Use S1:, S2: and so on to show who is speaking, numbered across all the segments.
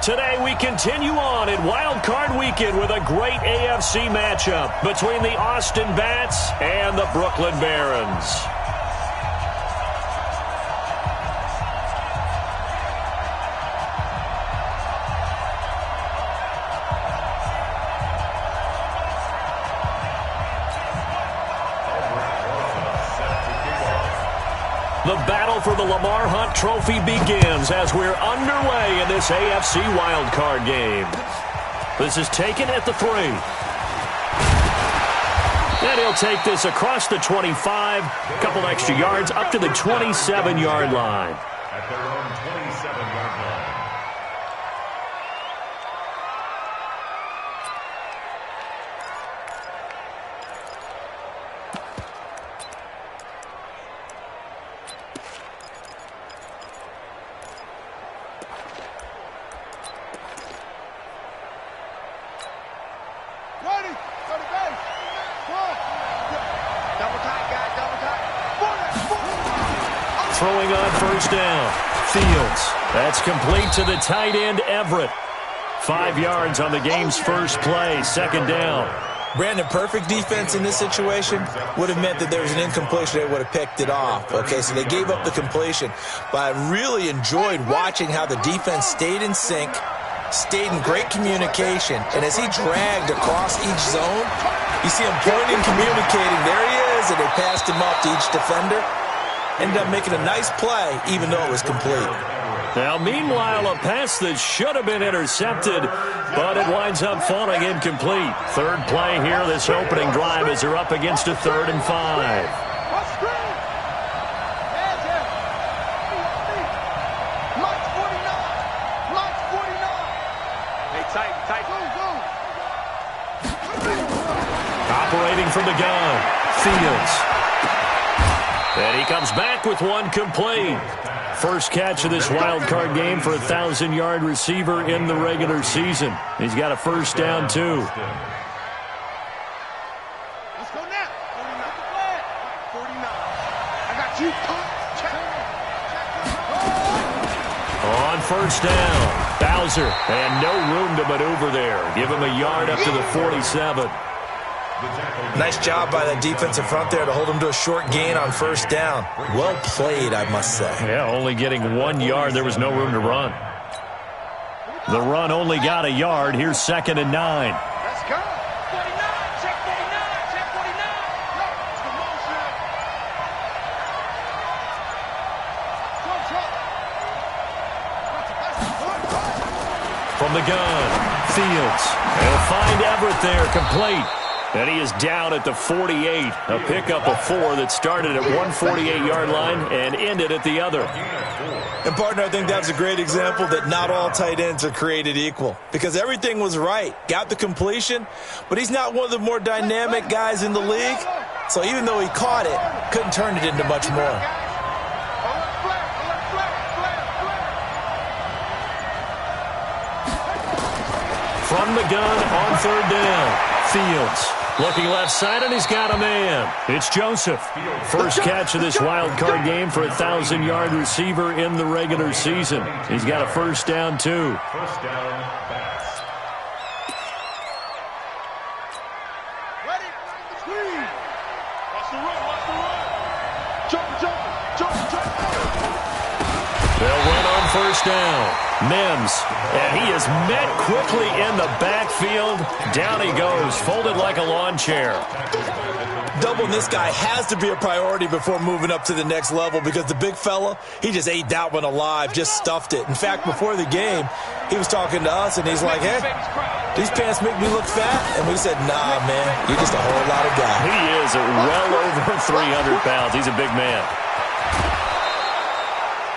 S1: Today we continue on in Wild Card Weekend with a great AFC matchup between the Austin Bats and the Brooklyn Barons. The battle for the Lamar Hunt Trophy begins as we're underway in this AFC wildcard game. This is taken at the 3. And he'll take this across the 25, a couple extra yards up to the 27-yard line.
S2: At their own 27-yard line.
S1: Throwing on first down. Fields. That's complete to the tight end, Everett. 5 yards on the game's first play. Second down.
S3: Brandon, perfect defense in this situation would have meant that there was an incompletion. They would have picked it off. Okay, so they gave up the completion. But I really enjoyed watching how the defense stayed in sync, stayed in great communication. And as he dragged across each zone, you see him pointing, communicating. There he is, and they passed him off to each defender. Ended up making a nice play, even though it was complete.
S1: Now, meanwhile, a pass that should have been intercepted, but it winds up falling incomplete. Third play here, this opening drive, as they're up against a 3rd and 5. Operating from the gun, Fields. And he comes back with one complete. First catch of this wild card game for a 1,000-yard receiver in the regular season. He's got a first down, too.
S4: Let's go now. 49. I got you.
S1: On first down, Bowser. And no room to maneuver there. Give him a yard up to the 47.
S3: Nice job by that defensive front there to hold him to a short gain on first down. Well played, I must say.
S1: Yeah, only getting 1 yard. There was no room to run. The run only got a yard. Here's 2nd and 9.
S4: Let's go. 49. Check 49. Check 49. Let's go.
S1: From the gun, Fields. They'll find Everett there, complete. And he is down at the 48. A pickup of 4 that started at 148-yard line and ended at the other.
S3: And, partner, I think that's a great example that not all tight ends are created equal. Because everything was right. Got the completion, but he's not one of the more dynamic guys in the league. So even though he caught it, couldn't turn it into much more.
S1: From the gun on 3rd down. Fields looking left side, and he's got a man. It's Joseph. First catch of this wild card game for a 1,000-yard receiver in the regular season. He's got a first down, too.
S2: First down, Bats.
S4: Ready? Squeeze. Watch the run. Watch the run. Jump.
S1: They'll run on first down. Mims, and he is met quickly in the backfield. Down he goes, folded like a lawn chair.
S3: Doubling this guy has to be a priority before moving up to the next level because the big fella, he just ate that one alive, just stuffed it. In fact, before the game, he was talking to us, and he's like, hey, these pants make me look fat? And we said, nah, man, you're just a whole lot of guy.
S1: He is well over 300 pounds. He's a big man.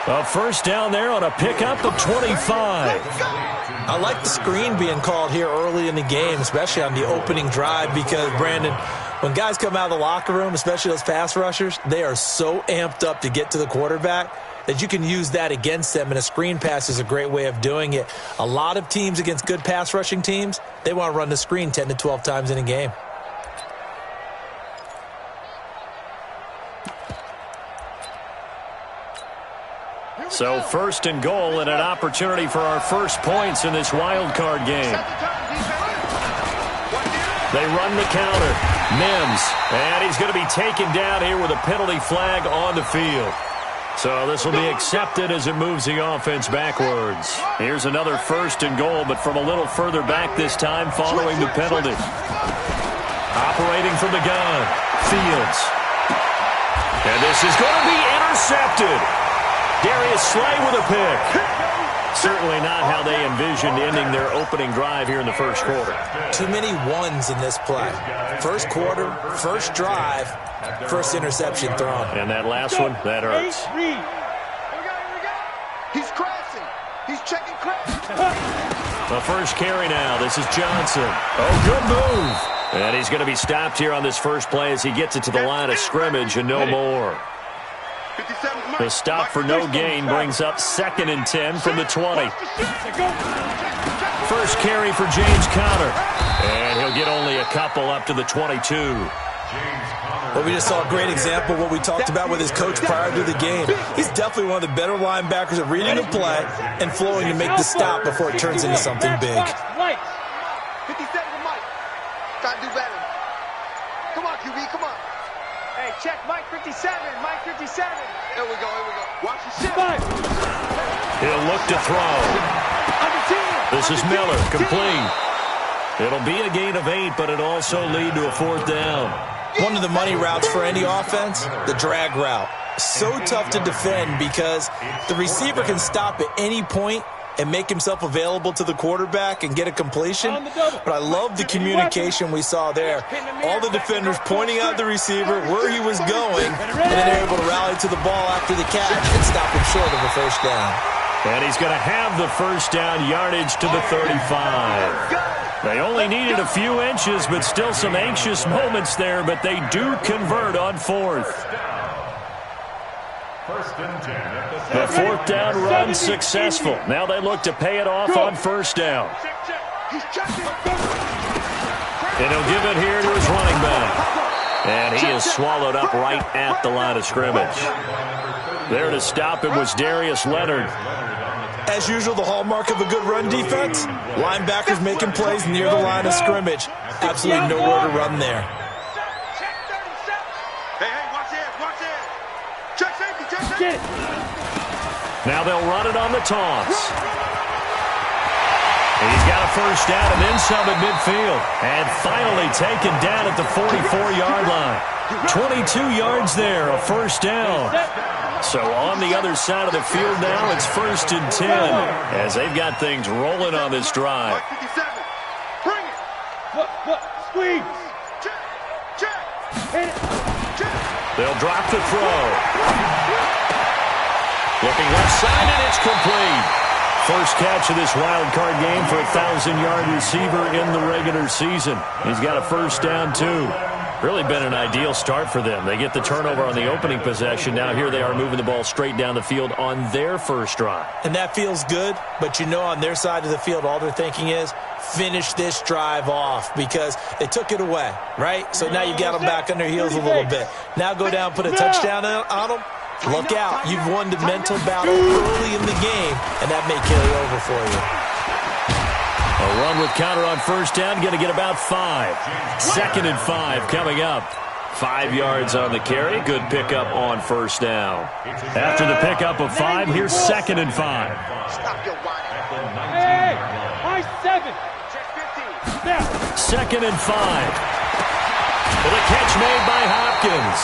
S1: A first down there on a pickup of 25.
S3: I like the screen being called here early in the game, especially on the opening drive, because, Brandon, when guys come out of the locker room, especially those pass rushers, they are so amped up to get to the quarterback that you can use that against them, and a screen pass is a great way of doing it. A lot of teams against good pass rushing teams, they want to run the screen 10 to 12 times in a game.
S1: So first and goal and an opportunity for our first points in this wild card game. They run the counter. Mims. And he's going to be taken down here with a penalty flag on the field. So this will be accepted as it moves the offense backwards. Here's another first and goal, but from a little further back this time following the penalty. Operating from the gun. Fields. And this is going to be intercepted. Darius Slay with a pick. Certainly not how they envisioned ending their opening drive here in the first quarter.
S3: Too many ones in this play. First quarter, first drive, first interception thrown.
S1: And that last one, that hurts.
S5: Here we go. He's crashing. He's checking crash.
S1: The first carry now. This is Johnson. Oh, good move. And he's going to be stopped here on this first play as he gets it to the line of scrimmage and no more. The stop for no gain brings up 2nd and 10 from the 20. First carry for James Conner. And he'll get only a couple up to the 22.
S3: Well, we just saw a great example of what we talked about with his coach prior to the game. He's definitely one of the better linebackers at reading the play and flowing to make the stop before it turns into something big.
S5: 57 to Mike. Try to do better. Come on, QB, come on. Hey, check Mike 57. Mike 57. Here we go. Watch the shit.
S1: He'll look to throw. This is Miller, complete. It'll be a gain of 8, but it'll also lead to a 4th down.
S3: One of the money routes for any offense, the drag route. So tough to defend because the receiver can stop at any point and make himself available to the quarterback and get a completion. But I love the communication we saw there. All the defenders pointing out the receiver, where he was going, and then they're able to rally to the ball after the catch and stop him short of a first down.
S1: And he's going to have the first down yardage to the 35. They only needed a few inches, but still some anxious moments there, but they do convert on 4th. The 4th down run successful. Now they look to pay it off on first down. And he'll give it here to his running back. And he is swallowed up right at the line of scrimmage. There to stop him was Darius Leonard.
S3: As usual, the hallmark of a good run defense, linebackers making plays near the line of scrimmage. Absolutely nowhere to run there.
S1: Now they'll run it on the toss. He's got a first down and then some at midfield. And finally taken down at the 44-yard line. 22 yards there, a first down. So on the other side of the field now, it's 1st and 10 as they've got things rolling on this drive.
S5: Bring it. Squeeze. Check.
S1: They'll drop the throw. Looking left side, and it's complete. First catch of this wild card game for a 1,000-yard receiver in the regular season. He's got a first down, too. Really been an ideal start for them. They get the turnover on the opening possession. Now here they are moving the ball straight down the field on their first drive.
S3: And that feels good, but you know on their side of the field, all they're thinking is finish this drive off because they took it away, right? So now you got them back on their heels a little bit. Now go down, put a touchdown on them. Look out. You've won the mental battle early in the game, and that may carry over for you.
S1: A run with counter on first down, going to get about 5. 2nd and 5 coming up. 5 yards on the carry. Good pickup on first down. After the pickup of 5, here's 2nd and 5.
S5: Stop your whining.
S4: Hey, high 7.
S5: Check 15.
S1: 2nd and 5. With a catch made by Hopkins.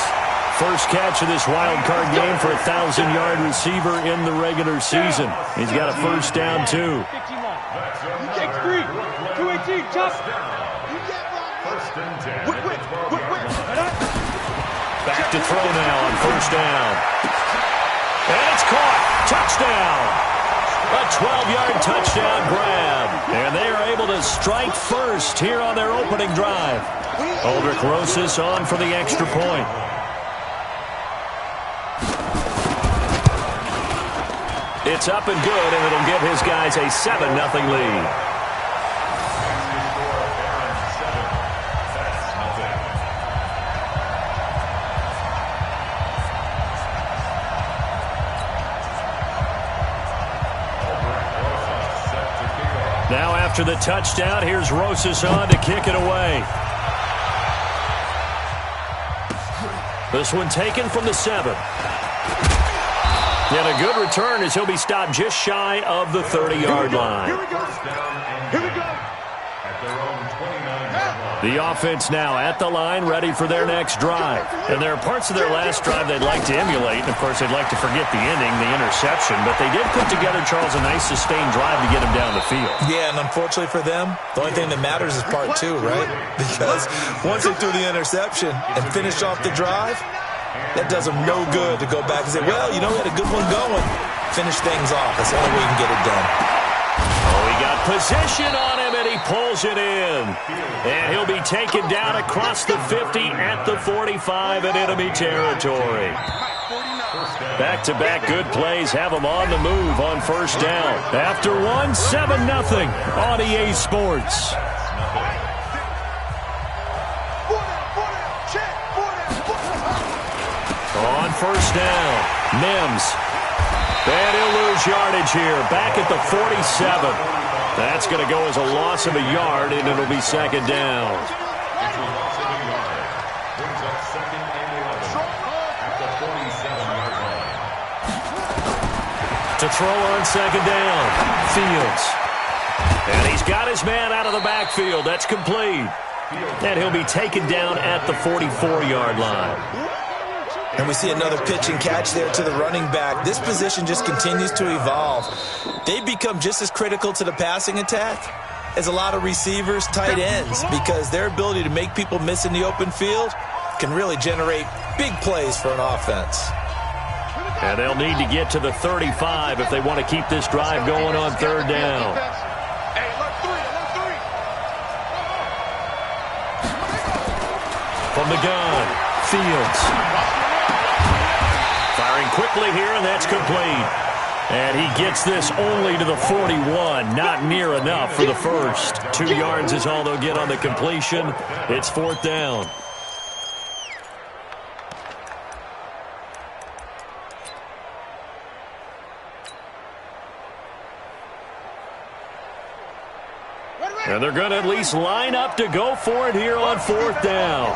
S1: First catch of this wild card game for a 1,000-yard receiver in the regular season. He's got a first down, too.
S4: 6-3. 218. Chop.
S1: Back to throw now on first down. And it's caught. Touchdown. A 12-yard touchdown grab. And they are able to strike first here on their opening drive. Aldrich Rosas on for the extra point. It's up and good, and it'll give his guys a 7-0 lead. Now after the touchdown, here's Rosas on to kick it away. This one taken from the 7. And a good return as he'll be stopped just shy of the 30-yard line.
S5: Here we go. Here we go.
S2: At their own 29-yard line.
S1: The offense now at the line, ready for their next drive. And there are parts of their last drive they'd like to emulate. And, of course, they'd like to forget the ending, the interception. But they did put together, Charles, a nice sustained drive to get him down the field.
S3: Yeah, and unfortunately for them, the only thing that matters is part 2, right? Because once they threw the interception and finished off the drive, that does them no good to go back and say, well, you know, we had a good one going. Finish things off. That's the only way you can get it done.
S1: Oh, he got possession on him, and he pulls it in. And he'll be taken down across the 50 at the 45 in enemy territory. Back-to-back good plays have him on the move on first down. After one, 7-0 on EA Sports. On first down, Mims. And he'll lose yardage here, back at the 47. That's going to go as a loss of a yard, and it'll be second down.
S2: It's a loss of a yard. Brings up second and 11 at the 47-yard line.
S1: To throw on second down, Fields. And he's got his man out of the backfield. That's complete. And he'll be taken down at the 44-yard line.
S3: And we see another pitch and catch there to the running back. This position just continues to evolve. They become just as critical to the passing attack as a lot of receivers, tight ends, because their ability to make people miss in the open field can really generate big plays for an offense.
S1: And they'll need to get to the 35 if they want to keep this drive going on third down. From the gun, Fields. Firing quickly here, and that's complete. And he gets this only to the 41. Not near enough for the first. 2 yards is all they'll get on the completion. It's fourth down. And they're going to at least line up to go for it here on fourth down.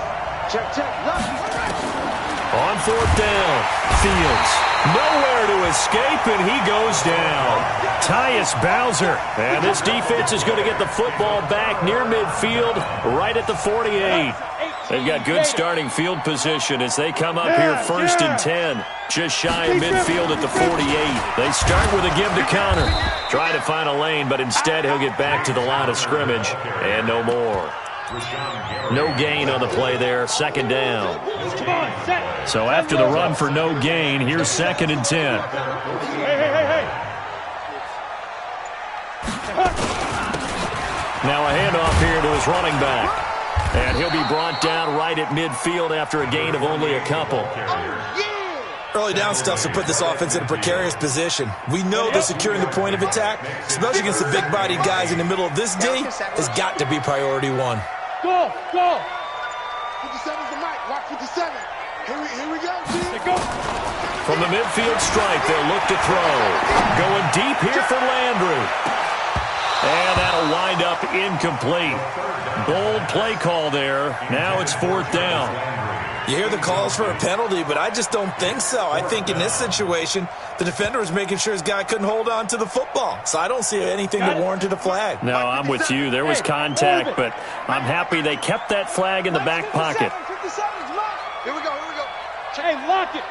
S1: On fourth down, Fields. Nowhere to escape, and he goes down. Tyus Bowser. And this defense is going to get the football back near midfield, right at the 48. They've got good starting field position as they come up here first and 10. Just shy of midfield at the 48. They start with a give to counter. Try to find a lane, but instead he'll get back to the line of scrimmage. And no more. No gain on the play there, second down. So after the run for no gain, here's second and 10. Now a handoff here to his running back. And he'll be brought down right at midfield after a gain of only a couple.
S3: Early down stuff to put this offense in a precarious position. We know that securing the point of attack, especially against the big-bodied guys in the middle of this D, has got to be priority one.
S5: Go! 57's the mic. Watch 57. Here we go, G.
S1: From the midfield stripe, they'll look to throw. Going deep here for Landry. And that'll wind up incomplete. Bold play call there. Now it's fourth down.
S3: You hear the calls for a penalty, but I just don't think so. I think in this situation, the defender was making sure his guy couldn't hold on to the football. So I don't see anything that warranted a flag.
S1: No, I'm with you. There was contact, but I'm happy they kept that flag in the back pocket.
S5: Here we go.
S4: Hey, lock it.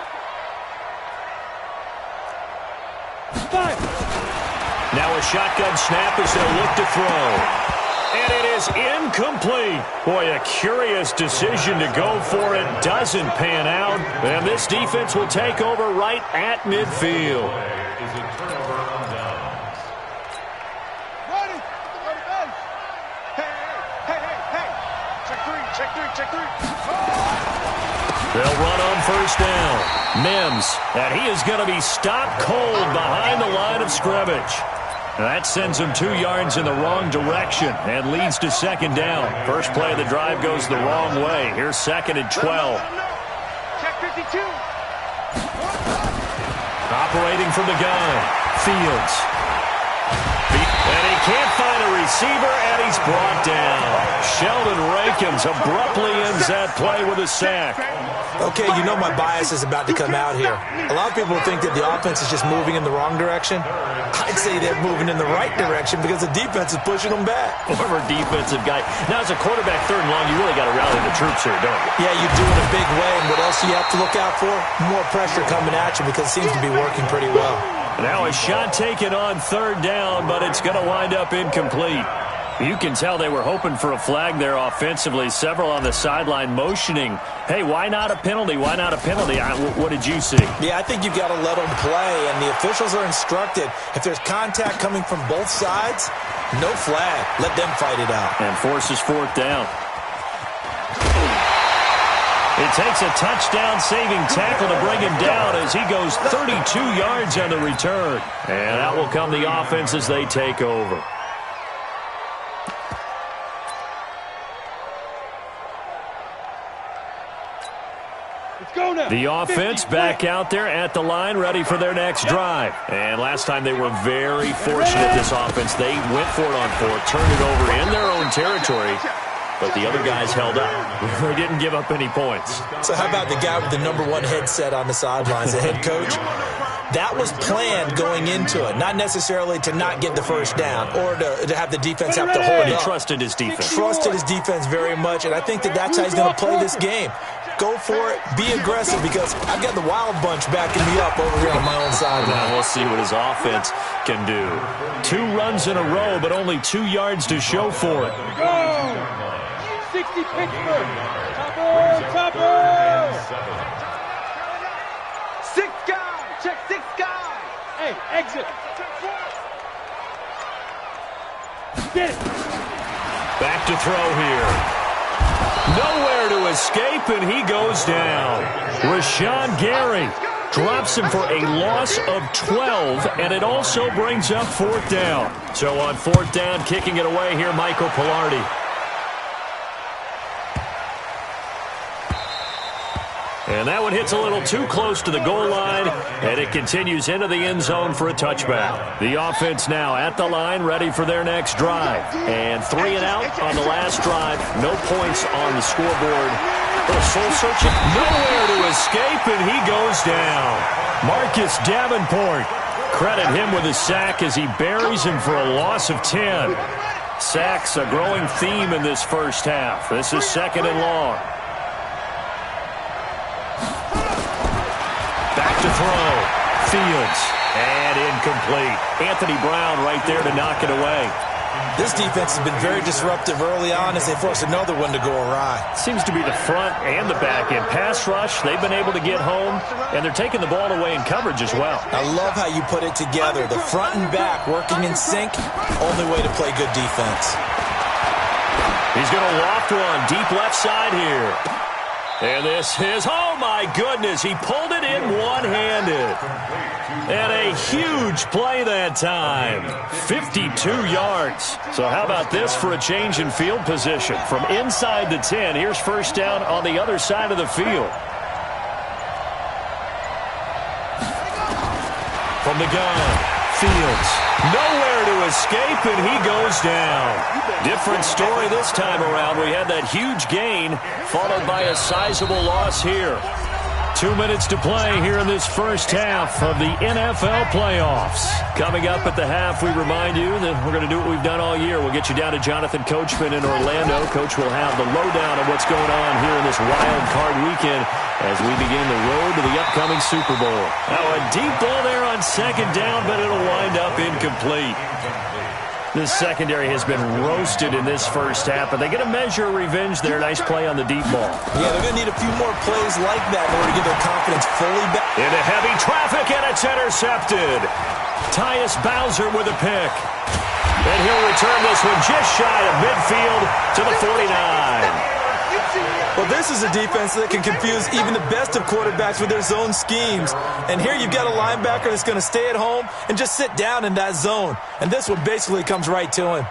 S1: Now a shotgun snap as they'll look to throw. And it is incomplete. Boy, a curious decision to go for it. Doesn't pan out. And this defense will take over right at midfield.
S2: Is a turnover on downs.
S5: Ready. Hey. Check three.
S1: They'll run on first down. Mims. And he is going to be stopped cold behind the line of scrimmage. That sends him 2 yards in the wrong direction and leads to second down. First play of the drive goes the wrong way. Here's second and 12.
S5: Check 52.
S1: Operating from the gun, Fields. And he can't find a receiver, and he's brought down. Sheldon Rankins abruptly ends that play with a sack.
S3: Okay, you know my bias is about to come out here. A lot of people think that the offense is just moving in the wrong direction. I'd say they're moving in the right direction because the defense is pushing them back.
S1: Former defensive guy. Now, as a quarterback, 3rd and long, you really got to rally the troops here, don't you?
S3: Yeah, you do in a big way. And what else do you have to look out for? More pressure coming at you because it seems to be working pretty well.
S1: Now a shot taken on 3rd down, but it's going to wind up incomplete. You can tell they were hoping for a flag there offensively. Several on the sideline motioning, hey, why not a penalty? Why not a penalty? What did you see?
S3: Yeah, I think you've got to let them play, and the officials are instructed. If there's contact coming from both sides, no flag. Let them fight it out.
S1: And forces 4th down. It takes a touchdown-saving tackle to bring him down as he goes 32 yards on the return. And out will come the offense as they take over. The offense back out there at the line, ready for their next drive. And last time they were very fortunate, this offense. They went for it on 4th, turned it over in their own territory, but the other guys held up. They didn't give up any points.
S3: So how about the guy with the #1 headset on the sidelines, the head coach? That was planned going into it, not necessarily to not get the 1st down or to have the defense have to hold
S1: He
S3: up.
S1: trusted his defense.
S3: Trusted his defense very much, and I think that that's how he's going to play this game. Go for it. Be aggressive because I've got the wild bunch backing me up over here on my own sideline.
S1: Now we'll see what his offense can do. 2 runs in a row, but only 2 yards to show for it.
S4: Go! 60 Pittsburgh. Topper!
S5: 6 guy. Check 6 guy.
S4: Hey, exit. Get it.
S1: Back to throw here. Nowhere to escape, and he goes down. Rashawn Gary drops him for a loss of 12, and it also brings up 4th down. So on 4th down, kicking it away here, Michael Pilardi. And that one hits a little too close to the goal line, and it continues into the end zone for a touchback. The offense now at the line, ready for their next drive. And 3 and out on the last drive. No points on the scoreboard. Soul searching. Nowhere to escape, and he goes down. Marcus Davenport. Credit him with a sack as he buries him for a loss of 10. Sacks a growing theme in this first half. This is 2nd and long. To throw. Fields. And incomplete. Anthony Brown right there to knock it away.
S3: This defense has been very disruptive early on as they force another one to go awry.
S1: Seems to be the front and the back end. Pass rush, they've been able to get home, and they're taking the ball away in coverage as well.
S3: I love how you put it together. The front and back working in sync. Only way to play good defense.
S1: He's going to loft one deep left side here. And this is, oh my goodness, he pulled it in one-handed. And a huge play that time. 52 yards. So how about this for a change in field position? From inside the 10, here's 1st down on the other side of the field. From the gun, Fields. Nowhere to escape, and he goes down. Different story this time around. We had that huge gain, followed by a sizable loss here. 2 minutes to play here in this first half of the NFL playoffs. Coming up at the half, we remind you that we're going to do what we've done all year. We'll get you down to Jonathan Coachman in Orlando. Coach will have the lowdown of what's going on here in this wild card weekend as we begin the road to the upcoming Super Bowl. Now a deep ball there on 2nd down, but it'll wind up incomplete. The secondary has been roasted in this first half, but they get a measure of revenge there. Nice play on the deep ball.
S3: Yeah, they're going to need a few more plays like that in order to get their confidence fully back.
S1: Into heavy traffic, and it's intercepted. Tyus Bowser with a pick. And he'll return this one just shy of midfield to the 49.
S3: Well, this is a defense that can confuse even the best of quarterbacks with their zone schemes. And here you've got a linebacker that's going to stay at home and just sit down in that zone. And this one basically comes right to him.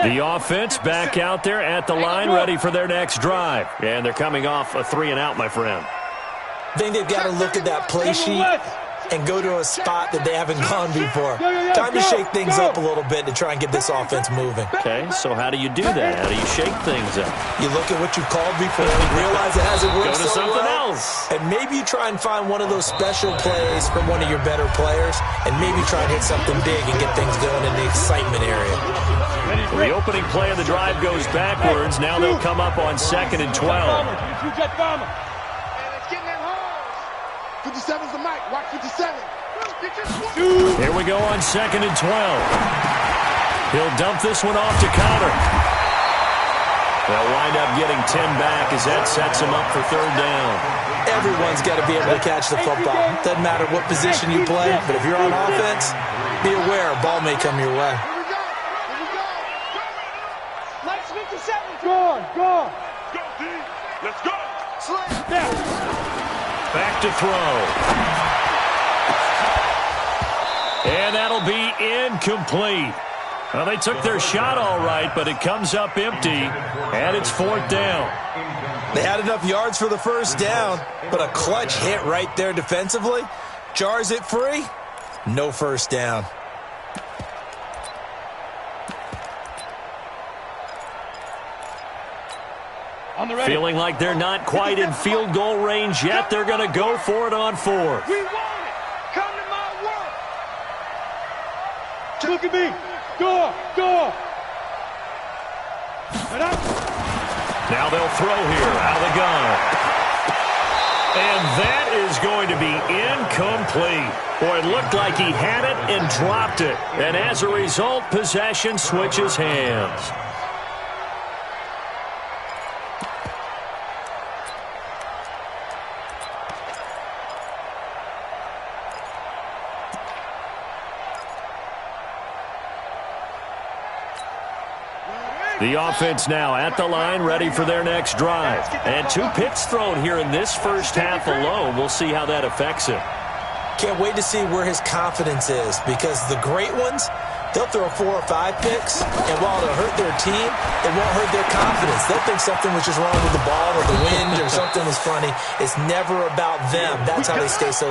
S1: The offense back out there at the line, ready for their next drive. And they're coming off a 3 and out, my friend.
S3: I think they've got to look at that play sheet and go to a spot that they haven't gone before. Time to shake things up a little bit to try and get this offense moving.
S1: Okay, so how do you do that? How do you shake things up?
S3: You look at what you called before, realize it hasn't worked
S1: Go to
S3: so
S1: something
S3: well,
S1: else.
S3: and maybe you try and find one of those special plays from one of your better players, and maybe try and hit something big and get things going in the excitement area.
S1: The opening play of the drive goes backwards. Now they'll come up on 2nd and 12.
S5: And it's getting them holes. 57's the mic. Watch 57.
S1: Here we go on 2nd and 12. He'll dump this one off to Connor. They'll wind up getting 10 back as that sets him up for 3rd down.
S3: Everyone's got to be able to catch the football. Doesn't matter what position you play, but if you're on offense, be aware a ball may come your way.
S5: Here we go. Here we go. Mike's 57.
S4: Go.
S2: Go, D. Let's go.
S5: Slam.
S1: Back to throw. And that'll be incomplete. Well, they took their shot all right, but it comes up empty, and it's 4th down.
S3: They had enough yards for the 1st down, but a clutch hit right there defensively jars it free. No 1st down.
S1: Feeling like they're not quite in field goal range yet, they're going to go for it on 4th.
S5: We want it. Come to my work.
S4: Look at me. Go.
S1: Now they'll throw here out of the gun. And that is going to be incomplete. Boy, it looked like he had it and dropped it. And as a result, possession switches hands. The offense now at the line, ready for their next drive. And 2 picks thrown here in this first half alone. We'll see how that affects him.
S3: Can't wait to see where his confidence is, because the great ones, they'll throw 4 or 5 picks, and while it'll hurt their team, it won't hurt their confidence. They'll think something was just wrong with the ball or the wind or something was funny. It's never about them. That's how they stay so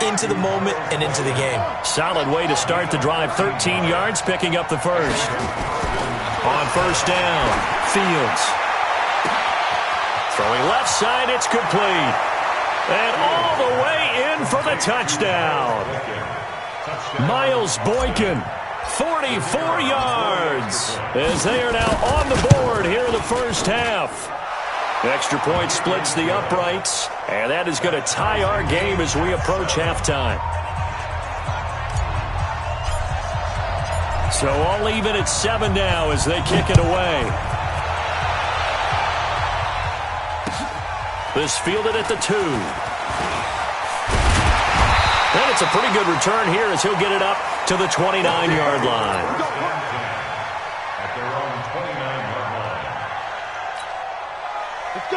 S3: into the moment and into the game.
S1: Solid way to start the drive. 13 yards, picking up the first. On 1st down, Fields. Throwing left side, it's complete. And all the way in for the touchdown. Miles Boykin, 44 yards, as they are now on the board here in the first half. Extra point splits the uprights, and that is going to tie our game as we approach halftime. So all even at 7 now as they kick it away. This fielded at the 2. And it's a pretty good return here as he'll get it up to the 29-yard line.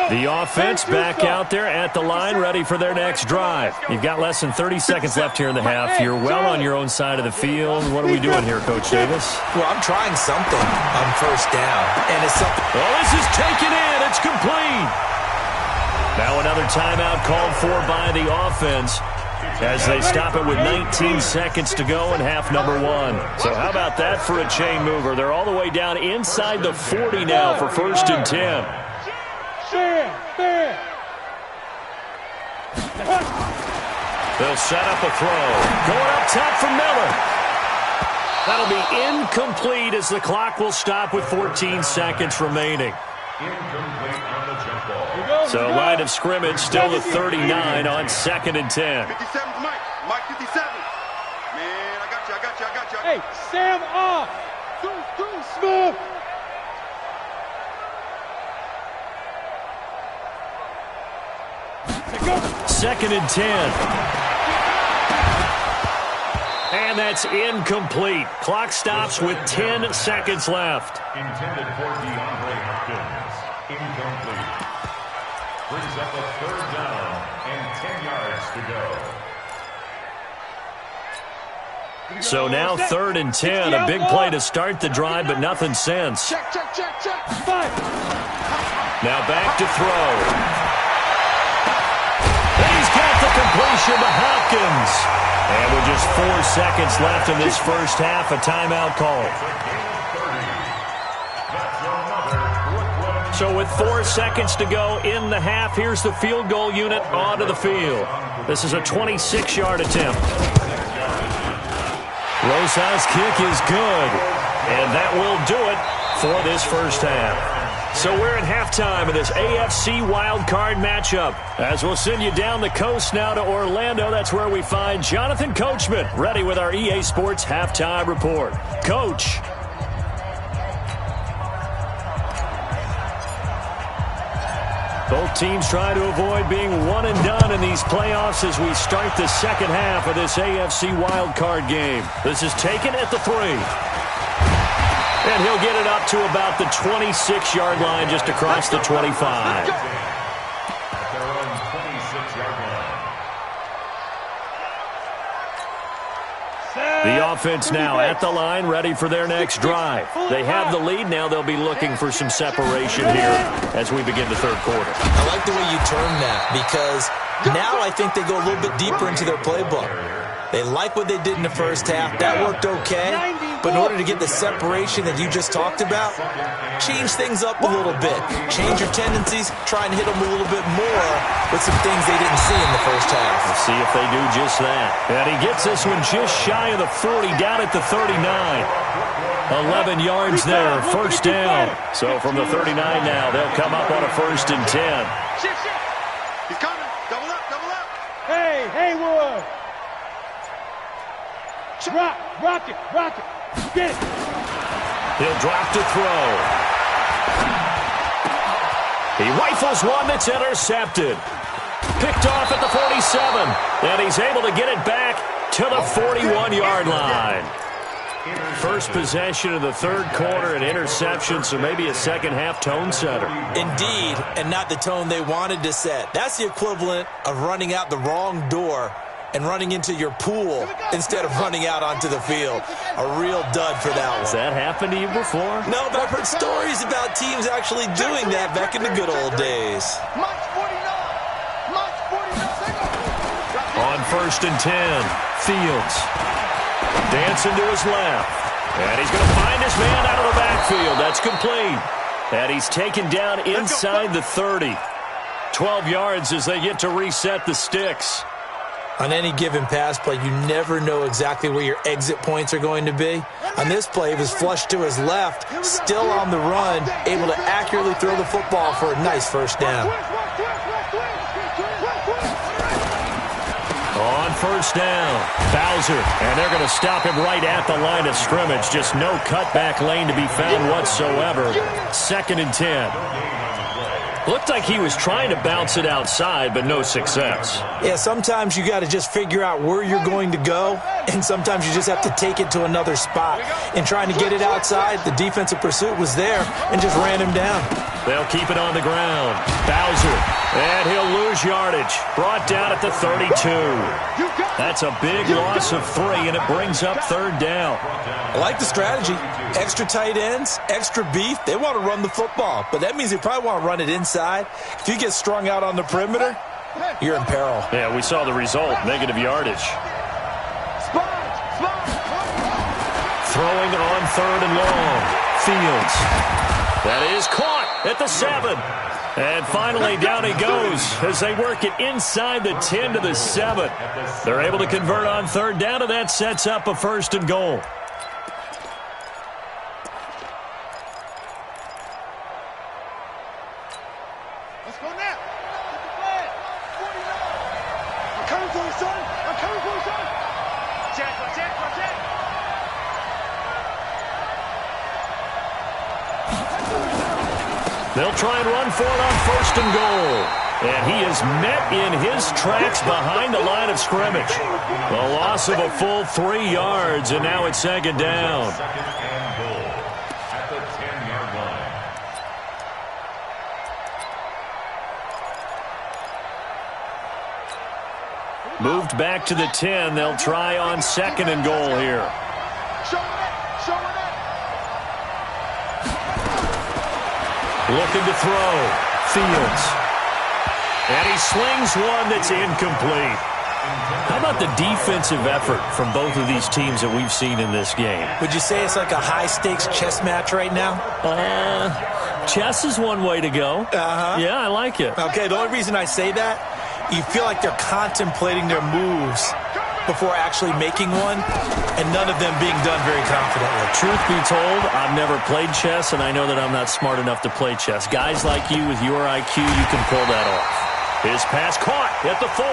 S1: The offense back out there at the line, ready for their next drive. You've got less than 30 seconds left here in the half. You're well on your own side of the field. What are we doing here, Coach Davis?
S3: Well, I'm trying something on 1st down, and it's something.
S1: Well, this is taken in. It's complete. Now another timeout called for by the offense as they stop it with 19 seconds to go in half number 1. So how about that for a chain mover? They're all the way down inside the 40 now for 1st and 10. They'll set up a throw. Going up top for Miller. That'll be incomplete as the clock will stop with 14 seconds remaining.
S2: Incomplete on the jump ball.
S1: So line of scrimmage still the 39 on 2nd and 10.
S5: 57's Mike. Mike 57. Man, I got you.
S4: Hey, Sam off. Smooth.
S1: 2nd and 10. And that's incomplete. Clock stops with 10 seconds left.
S2: Intended for DeAndre Hopkins. Incomplete. Brings up a 3rd down and 10 yards to go.
S1: So now 3rd and 10. A big play to start the drive, but nothing since.
S5: Check.
S1: Now back to throw. And he's got completion to Hopkins. And with just 4 seconds left in this first half, a timeout call. So with 4 seconds to go in the half, here's the field goal unit onto the field. This is a 26-yard attempt. Rosa's kick is good, and that will do it for this first half. So we're at halftime of this AFC wildcard matchup. As we'll send you down the coast now to Orlando, that's where we find Jonathan Coachman, ready with our EA Sports halftime report. Coach. Both teams try to avoid being one and done in these playoffs as we start the second half of this AFC wildcard game. This is taken at the 3. And he'll get it up to about the 26-yard line just across the 25. The offense now at the line, ready for their next drive. They have the lead. Now they'll be looking for some separation here as we begin the third quarter.
S3: I like the way you term that because now I think they go a little bit deeper into their playbook. They like what they did in the first half. That worked okay. But in order to get the separation that you just talked about, change things up a little bit. Change your tendencies. Try and hit them a little bit more with some things they didn't see in the first half.
S1: Let's see if they do just that. And he gets this one just shy of the 40, down at the 39. 11 yards there, first down. So from the 39 now, they'll come up on a 1st and 10.
S5: He's coming. Double up, double up.
S4: Hey, Haywood. Rock it. Get it.
S1: He'll drop to throw. He rifles one that's intercepted. Picked off at the 47. And he's able to get it back to the 41-yard line. First possession of the third quarter, an interception, so maybe a second-half tone setter.
S3: Indeed, and not the tone they wanted to set. That's the equivalent of running out the wrong door and running into your pool instead of running out onto the field. A real dud for that one.
S1: Has that happened to you before?
S3: No, but I've heard stories about teams actually doing that back in the good old days.
S1: On 1st and 10, Fields. Dancing to his left. And he's going to find his man out of the backfield. That's complete. And he's taken down inside the 30. 12 yards as they get to reset the sticks.
S3: On any given pass play, you never know exactly where your exit points are going to be. On this play, he was flushed to his left, still on the run, able to accurately throw the football for a nice first down.
S1: On 1st down, Bowser, and they're going to stop him right at the line of scrimmage. Just no cutback lane to be found whatsoever. 2nd and 10. Looked like he was trying to bounce it outside, but no success.
S3: Yeah, sometimes you got to just figure out where you're going to go, and sometimes you just have to take it to another spot. In trying to get it outside, the defensive pursuit was there and just ran him down.
S1: They'll keep it on the ground. Bowser, and he'll lose yardage. Brought down at the 32. That's a big loss of 3, and it brings up 3rd down.
S3: I like the strategy. Extra tight ends, extra beef. They want to run the football, but that means they probably want to run it inside. If you get strung out on the perimeter, you're in peril.
S1: Yeah, we saw the result, negative yardage. Throwing on 3rd and long. Fields. That is caught at the 7. And finally, down he goes as they work it inside the 10 to the 7. They're able to convert on 3rd down, and that sets up a 1st and goal.
S5: Let's go now. Get the flag. 49. I'm coming for you, son. I'm coming for you, son. Check.
S1: They'll try and run for it on 1st and goal. And he is met in his tracks behind the line of scrimmage. A loss of a full 3 yards, and now it's 2nd down.
S2: 2nd and goal at the 10-yard line.
S1: Moved back to the 10. They'll try on 2nd and goal here. Looking to throw. Fields. And he slings one that's incomplete. How about the defensive effort from both of these teams that we've seen in this game?
S3: Would you say it's like a high-stakes chess match right now?
S1: Chess is one way to go. Yeah, I like it.
S3: Okay, the only reason I say that, you feel like they're contemplating their moves before actually making one, and none of them being done very confidently.
S1: Truth be told, I've never played chess, and I know that I'm not smart enough to play chess. Guys like you with your IQ, you can pull that off. His pass caught at the 4.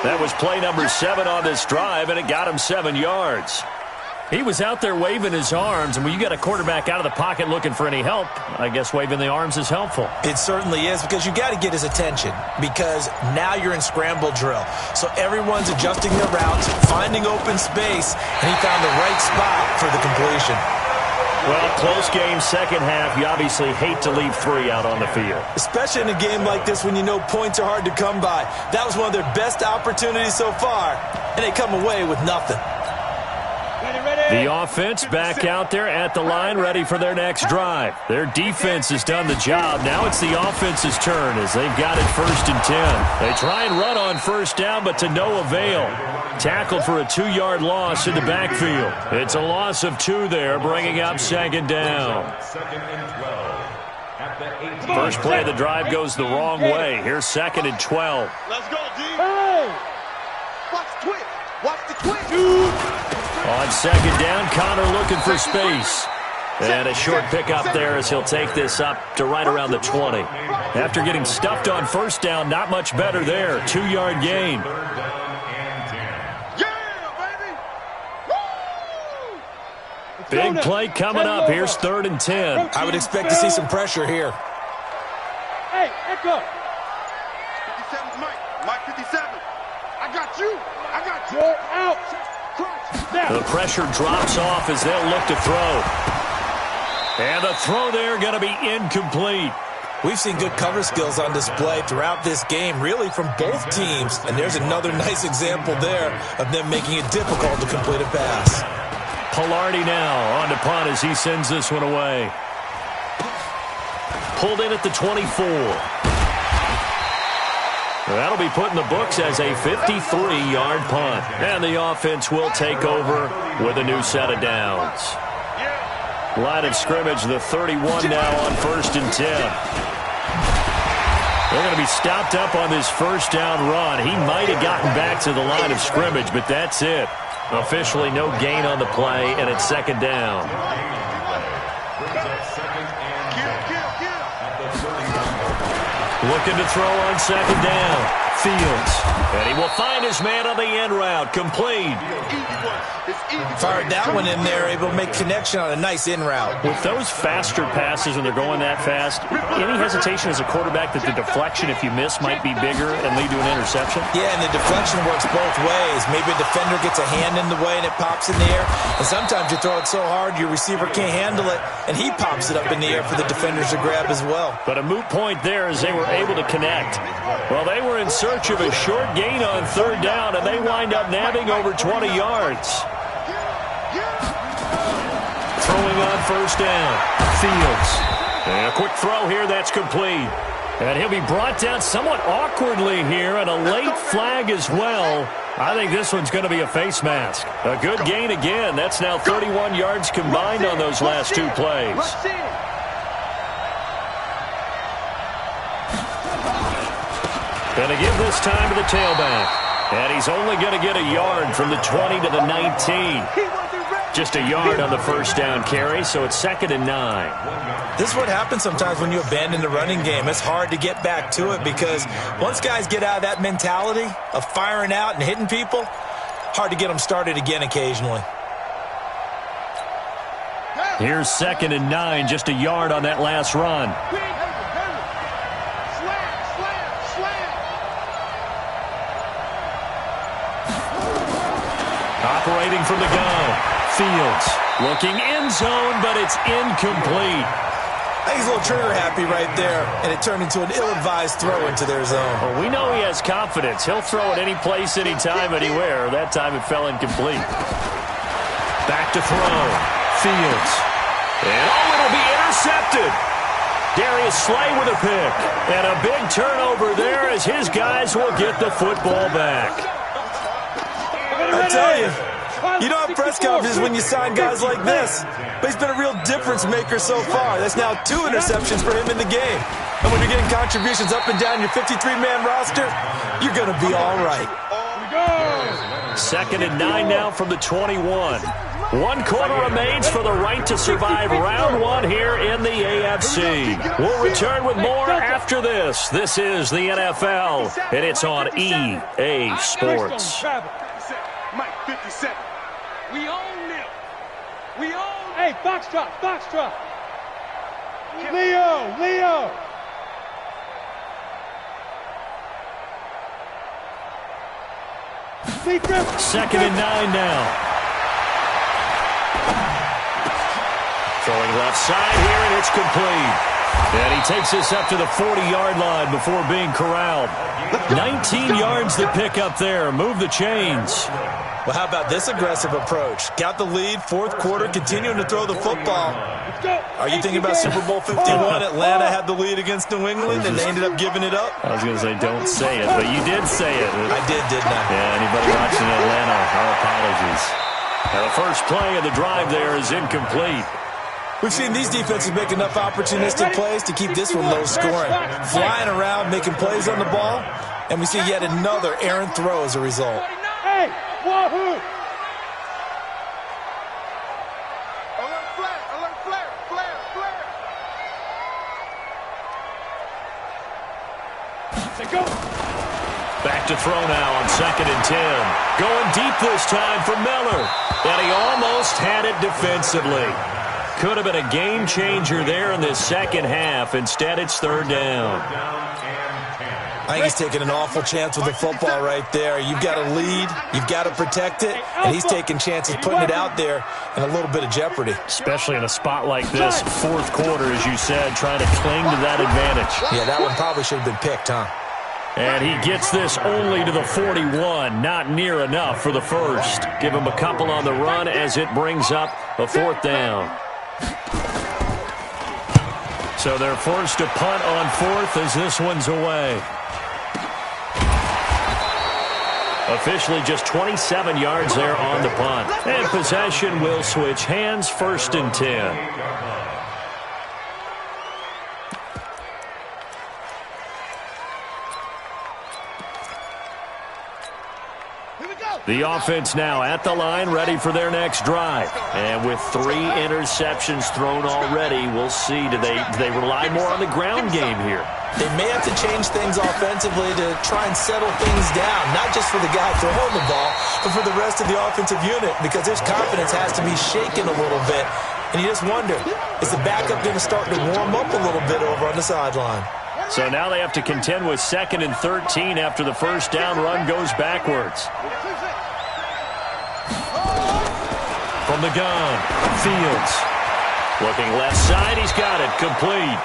S1: That was play number 7 on this drive, and it got him 7 yards. He was out there waving his arms, and when you got a quarterback out of the pocket looking for any help, I guess waving the arms is helpful.
S3: It certainly is, because you got to get his attention, because now you're in scramble drill. So everyone's adjusting their routes, finding open space, and he found the right spot for the completion.
S1: Well, close game, second half. You obviously hate to leave 3 out on the field.
S3: Especially in a game like this when you know points are hard to come by. That was one of their best opportunities so far, and they come away with nothing.
S1: The offense back out there at the line, ready for their next drive. Their defense has done the job. Now it's the offense's turn as they've got it 1st and 10. They try and run on 1st down, but to no avail. Tackled for a 2-yard loss in the backfield. It's a loss of 2 there, bringing up 2nd down. First play of the drive goes the wrong way. Here's 2nd and 12.
S5: Let's go, D. Hey! Watch the twitch. Watch the twitch.
S1: On 2nd down, Connor looking for space. And a short pickup there as he'll take this up to right around the 20. After getting stuffed on 1st down, not much better there. 2-yard gain. Big play coming up. Here's 3rd and 10.
S3: I would expect to see some pressure here.
S4: Hey, Echo.
S5: 57's Mike. Mike 57. I got you. I got you.
S4: You're out.
S1: The pressure drops off as they'll look to throw. And the throw there going to be incomplete.
S3: We've seen good cover skills on display throughout this game, really from both teams. And there's another nice example there of them making it difficult to complete a pass.
S1: Pilardi now on to punt as he sends this one away. Pulled in at the 24. That'll be put in the books as a 53-yard punt. And the offense will take over with a new set of downs. Line of scrimmage, the 31 now on 1st and 10. They're going to be stopped up on this 1st down run. He might have gotten back to the line of scrimmage, but that's it. Officially no gain on the play, and it's 2nd down. Looking to throw on 2nd down. Fields. And he will find his man on the end route. Complete.
S3: Fired that one in there, able to make connection on a nice in route.
S1: With those faster passes when they're going that fast, any hesitation as a quarterback that the deflection, if you miss, might be bigger and lead to an interception?
S3: Yeah, and the deflection works both ways. Maybe a defender gets a hand in the way and it pops in the air. And sometimes you throw it so hard your receiver can't handle it, and he pops it up in the air for the defenders to grab as well.
S1: But a moot point there as they were able to connect. Well, they were in search of a short gain on 3rd down, and they wind up nabbing over 20 yards. Throwing on 1st down. Fields. And a quick throw here that's complete. And he'll be brought down somewhat awkwardly here, and a late flag as well. I think this one's going to be a face mask. A good gain again. That's now 31 yards combined on those last 2 plays. Going to give this time to the tailback. And he's only going to get a yard from the 20 to the 19. Just a yard on the 1st down carry, so it's 2nd and 9.
S3: This is what happens sometimes when you abandon the running game. It's hard to get back to it because once guys get out of that mentality of firing out and hitting people, hard to get them started again occasionally.
S1: Here's 2nd and 9, just a yard on that last run. Operating from the gun. Fields looking end zone, but it's incomplete.
S3: I think he's a little trigger happy right there, and it turned into an ill-advised throw into their zone.
S1: Well, we know he has confidence. He'll throw it any place, anytime, anywhere. That time it fell incomplete. Back to throw. Fields. And it'll be intercepted. Darius Slay with a pick. And a big turnover there as his guys will get the football back.
S3: I tell you, you don't have press conferences when you sign guys like this. But he's been a real difference maker so far. That's now 2 interceptions for him in the game. And when you're getting contributions up and down your 53-man roster, you're going to be all right.
S1: 2nd and 9 now from the 21. 1 quarter remains for the right to survive round 1 here in the AFC. We'll return with more after this. This is the NFL, and it's on EA Sports.
S5: Mike, 57.
S4: We own them. We own. Hey, Foxtrot, Foxtrot. Leo.
S1: 2nd and 9 now. Throwing left side here, and it's complete. And he takes this up to the 40-yard line before being corralled. 19 yards to pick up there. Move the chains.
S3: Well, how about this aggressive approach? Got the lead, 4th quarter, continuing to throw the football. Are you thinking about Super Bowl 51? Atlanta had the lead against New England, and they ended up giving it up?
S1: I was going to say don't say it, but you did say it.
S3: I did, didn't I?
S1: Yeah, anybody watching Atlanta, our apologies. Now, the first play of the drive there is incomplete.
S3: We've seen these defenses make enough opportunistic plays to keep this one low scoring. Flying around, making plays on the ball, and we see yet another errant throw as a result.
S4: Hey, wahoo!
S5: Alert flare.
S4: Go.
S1: Back to throw now on 2nd and 10. Going deep this time for Miller. And he almost had it defensively. Could have been a game changer there in this second half. Instead, it's 3rd down.
S3: I think he's taking an awful chance with the football right there. You've got to lead. You've got to protect it. And he's taking chances, putting it out there in a little bit of jeopardy.
S1: Especially in a spot like this, 4th quarter, as you said, trying to cling to that advantage.
S3: Yeah, that one probably should have been picked, huh?
S1: And he gets this only to the 41. Not near enough for the first. Give him a couple on the run as it brings up a 4th down. So they're forced to punt on 4th as this one's away. Officially just 27 yards there on the punt. And possession will switch hands, 1st and 10. The offense now at the line, ready for their next drive. And with 3 interceptions thrown already, we'll see. Do they rely more on the ground game here?
S3: They may have to change things offensively to try and settle things down, not just for the guy throwing the ball, but for the rest of the offensive unit, because their confidence has to be shaken a little bit. And you just wonder, is the backup going to start to warm up a little bit over on the sideline?
S1: So now they have to contend with 2nd and 13 after the first down run goes backwards. From the gun, Fields. Looking left side, he's got it, complete.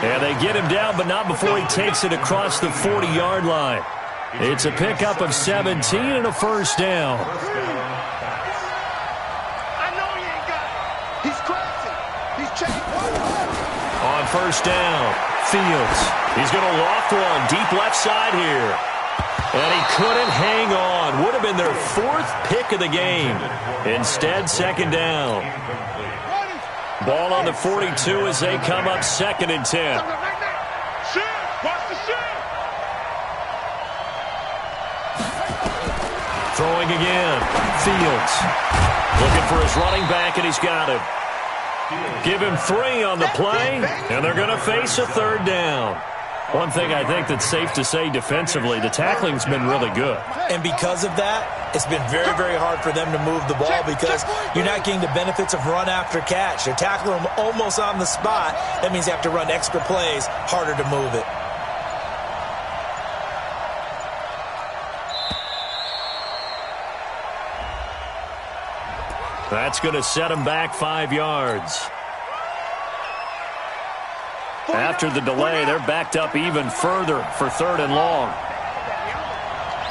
S1: And they get him down, but not before he takes it across the 40-yard line. It's a pickup of 17 and a 1st down.
S5: I know he ain't got it. He's crossing. He's checking.
S1: On 1st down, Fields. He's going to loft one deep left side here. And he couldn't hang on. Would have been their 4th pick of the game. Instead, 2nd down. Ball on the 42 as they come up 2nd and 10.
S5: Watch the shit.
S1: Throwing again. Fields. Looking for his running back, and he's got him. Give him 3 on the play, and they're going to face a 3rd down. One thing I think that's safe to say defensively, the tackling's been really good.
S3: And because of that, it's been very, very hard for them to move the ball because you're not getting the benefits of run after catch. They're tackling them almost on the spot. That means they have to run extra plays, harder to move it.
S1: That's going to set them back 5 yards. After the delay, they're backed up even further for 3rd and long.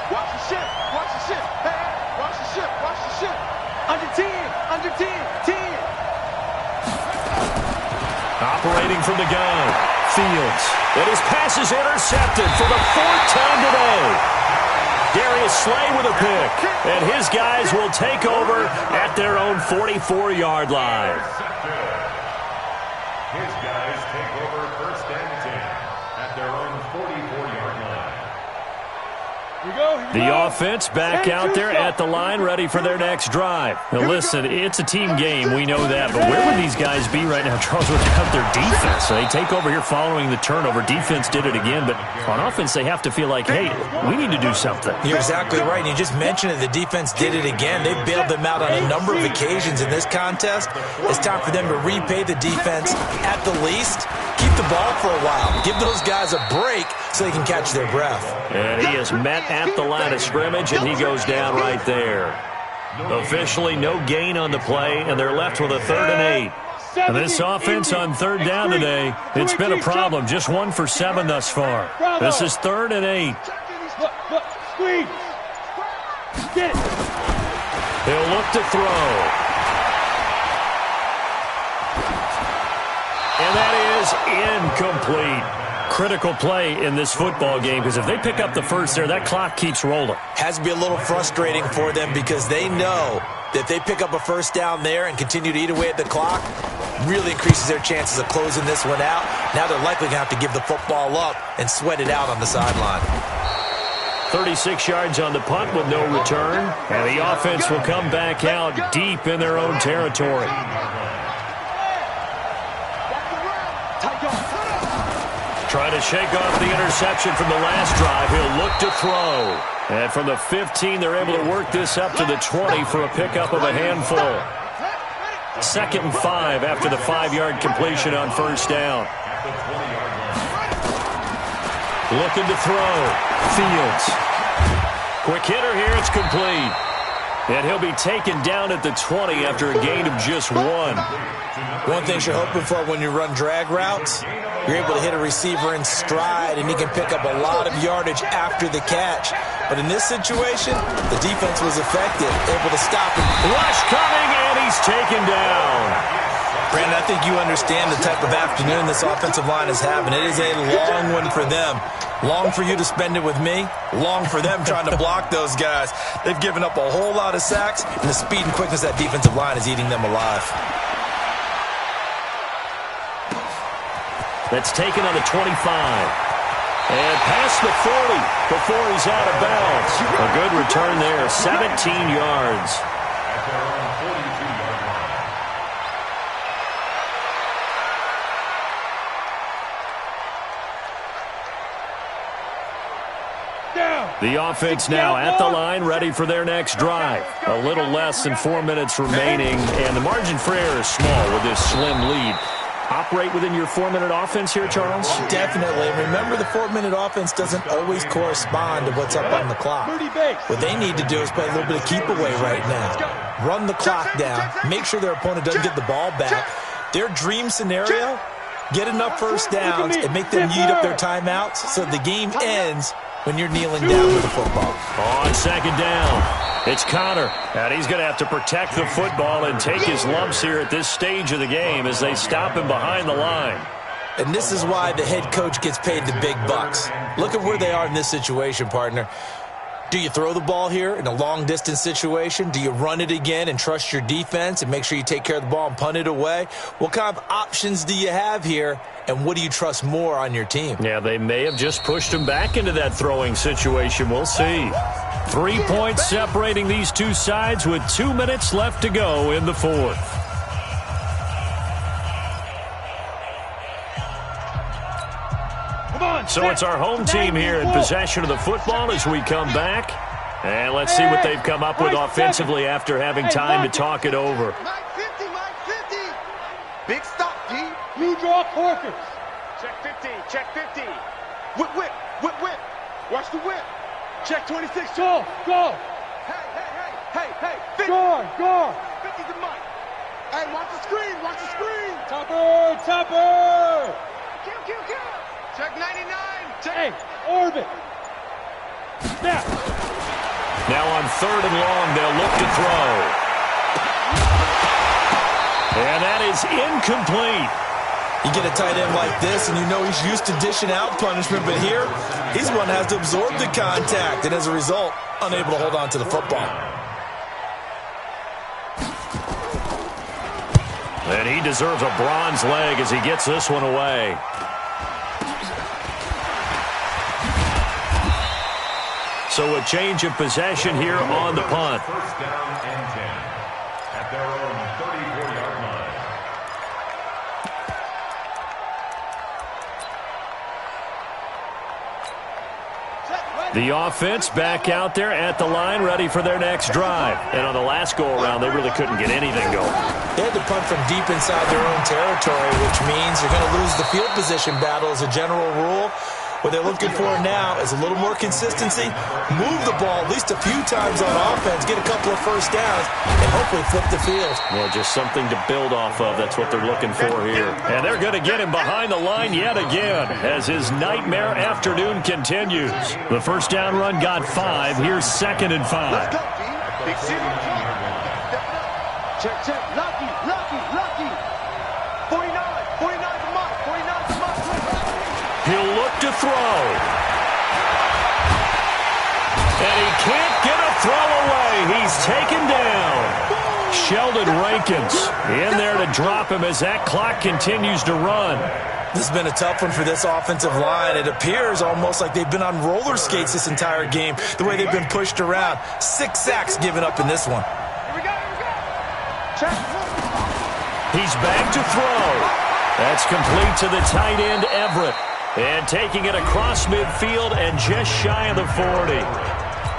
S5: Watch the ship. Watch the ship. Hey, watch the ship. Watch the ship. Under 10. Under 10. 10.
S1: Operating from the gun. Fields. And his pass is intercepted for the 4th time today. Darius Slay with a pick. And his guys will take over at their own 44-yard line.
S2: His guys take over 1st and 10 at their own 44-yard line.
S1: The offense back out there at the line, ready for their next drive. Now listen, it's a team game, we know that, but where would these guys be right now, Charles, without their defense? They take over here following the turnover. Defense did it again, but on offense they have to feel like, hey, we need to do something.
S3: You're exactly right. You just mentioned it. The defense did it again. They bailed them out on a number of occasions in this contest. It's time for them to repay the defense at the least. Keep the ball for a while. Give those guys a break so they can catch their breath.
S1: And he is met at the line of scrimmage, and he goes down right there. Officially no gain on the play, and they're left with a 3rd and 8. And this offense on 3rd down today, it's been a problem. Just 1 for 7 thus far. This is 3rd and 8.
S4: Screen. Get it.
S1: He'll look to throw. And that is incomplete. Critical play in this football game, because if they pick up the first there, that clock keeps rolling.
S3: Has to be a little frustrating for them because they know that if they pick up a 1st down there and continue to eat away at the clock, really increases their chances of closing this one out. Now they're likely going to have to give the football up and sweat it out on the sideline.
S1: 36 yards on the punt with no return, and the offense will come back out deep in their own territory. Trying to shake off the interception from the last drive. He'll look to throw. And from the 15, they're able to work this up to the 20 for a pickup of a handful. 2nd and 5 after the 5-yard completion on 1st down. Looking to throw. Fields. Quick hitter here. It's complete. And he'll be taken down at the 20 after a gain of just 1.
S3: One thing you're hoping for when you run drag routes, you're able to hit a receiver in stride, and he can pick up a lot of yardage after the catch. But in this situation, the defense was effective, able to stop him.
S1: Rush coming, and he's taken down.
S3: Brandon, I think you understand the type of afternoon this offensive line is having. It is a long one for them. Long for you to spend it with me. Long for them trying to block those guys. They've given up a whole lot of sacks, and the speed and quickness of that defensive line is eating them alive.
S1: That's taken on the 25. And past the 40 before he's out of bounds. A good return there, 17 yards.
S2: At their own 42-yard line.
S1: The offense now at the line, ready for their next drive. A little less than 4 minutes remaining, and the margin for error is small with this slim lead. Operate within your 4-minute offense here, Charles?
S3: Definitely. Remember, the 4-minute offense doesn't always correspond to what's up on the clock. What they need to do is play a little bit of keep away right now. Run the clock down. Make sure their opponent doesn't get the ball back. Their dream scenario, get enough 1st downs and make them eat up their timeouts so the game ends when you're kneeling down with the football.
S1: On 2nd down. It's Connor, and he's going to have to protect the football and take his lumps here at this stage of the game as they stop him behind the line.
S3: And this is why the head coach gets paid the big bucks. Look at where they are in this situation, partner. Do you throw the ball here in a long-distance situation? Do you run it again and trust your defense and make sure you take care of the ball and punt it away? What kind of options do you have here, and what do you trust more on your team?
S1: Yeah, they may have just pushed him back into that throwing situation. We'll see. 3 points separating these two sides with 2 minutes left to go in the 4th. So it's our home team here in possession of the football as we come back. And let's see what they've come up with offensively after having time to talk it over.
S5: Mike 50, Mike 50. Big stop, D.
S4: Blue draw Corkers.
S5: Check 50, check 50. Whip, whip, whip, whip. Watch the whip. Check 26.
S4: Go, go.
S5: Hey, 50.
S4: Guard, guard.
S5: 50 to Mike. Hey, watch the screen, watch the screen.
S4: Topper, topper.
S5: Kill. Check 99. Check.
S4: Hey, orbit. Snap.
S1: Now on 3rd and long, they'll look to throw. And that is incomplete.
S3: You get a tight end like this, and you know he's used to dishing out punishment, but here, he's the one that has to absorb the contact, and as a result, unable to hold on to the football.
S1: And he deserves a bronze leg as he gets this one away. So a change of possession here on the punt.
S2: First down and 10 at their own 34-yard line.
S1: The offense back out there at the line, ready for their next drive. And on the last go-around, they really couldn't get anything going.
S3: They had to punt from deep inside their own territory, which means you're going to lose the field position battle as a general rule. What they're looking for now is a little more consistency, move the ball at least a few times on offense, get a couple of first downs, and hopefully flip the field.
S1: Well, just something to build off of. That's what they're looking for here. And they're going to get him behind the line yet again as his nightmare afternoon continues. The first down run got 5. Here's 2nd and 5.
S5: Let's go, G. Big city. Check, check. Lucky, lucky, lucky. 49, 49 to Mike, 49 to Mike.
S1: He'll look to throw. And he can't get a throw away. He's taken down. Sheldon Rankins in there to drop him as that clock continues to run.
S3: This has been a tough one for this offensive line. It appears almost like they've been on roller skates this entire game, the way they've been pushed around. 6 sacks given up in this one.
S5: Here we go, here we go. Check.
S1: He's back to throw. That's complete to the tight end, Everett. And taking it across midfield and just shy of the 40.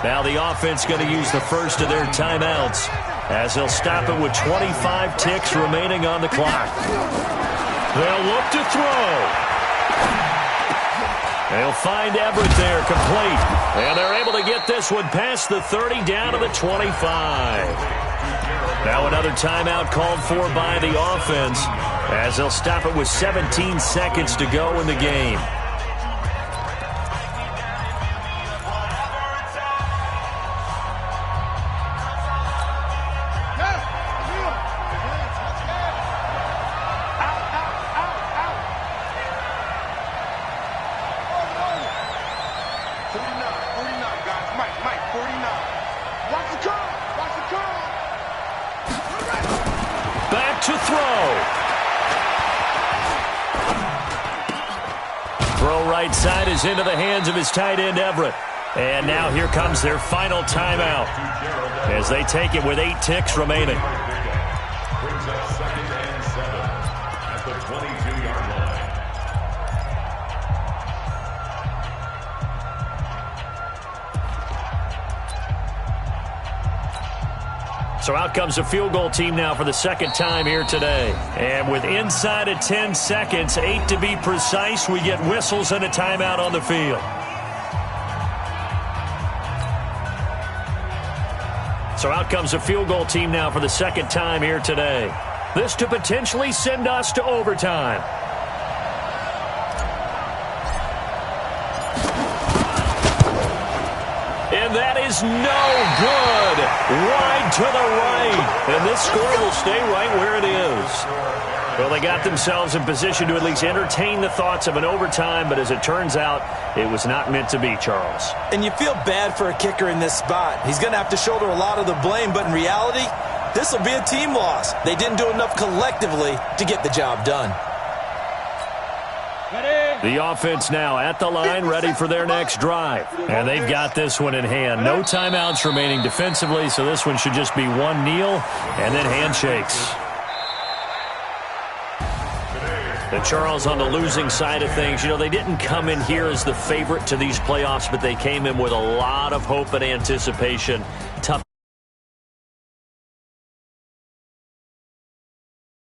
S1: Now the offense going to use the first of their timeouts as they'll stop it with 25 ticks remaining on the clock. They'll look to throw. They'll find Everett there, complete. And they're able to get this one past the 30 down to the 25. Now another timeout called for by the offense as they'll stop it with 17 seconds to go in the game. Back to throw. Throw right side is into the hands of his tight end, Everett. And now here comes their final timeout as they take it with 8 ticks remaining.
S2: Brings up 2nd and 7 at the 22-yard line.
S1: So out comes the field goal team now for the second time here today. And with inside of 10 seconds, 8 to be precise, we get whistles and a timeout on the field. So out comes the field goal team now for the second time here today. This to potentially send us to overtime. And that is no good. Wide to the right. And this score will stay right where it is. Well, they got themselves in position to at least entertain the thoughts of an overtime, but as it turns out, it was not meant to be, Charles.
S3: And you feel bad for a kicker in this spot. He's going to have to shoulder a lot of the blame, but in reality, this will be a team loss. They didn't do enough collectively to get the job done.
S1: The offense now at the line, ready for their next drive. And they've got this one in hand. No timeouts remaining defensively, so this one should just be one kneel and then handshakes. And Charles, on the losing side of things, you know, they didn't come in here as the favorite to these playoffs, but they came in with a lot of hope and anticipation.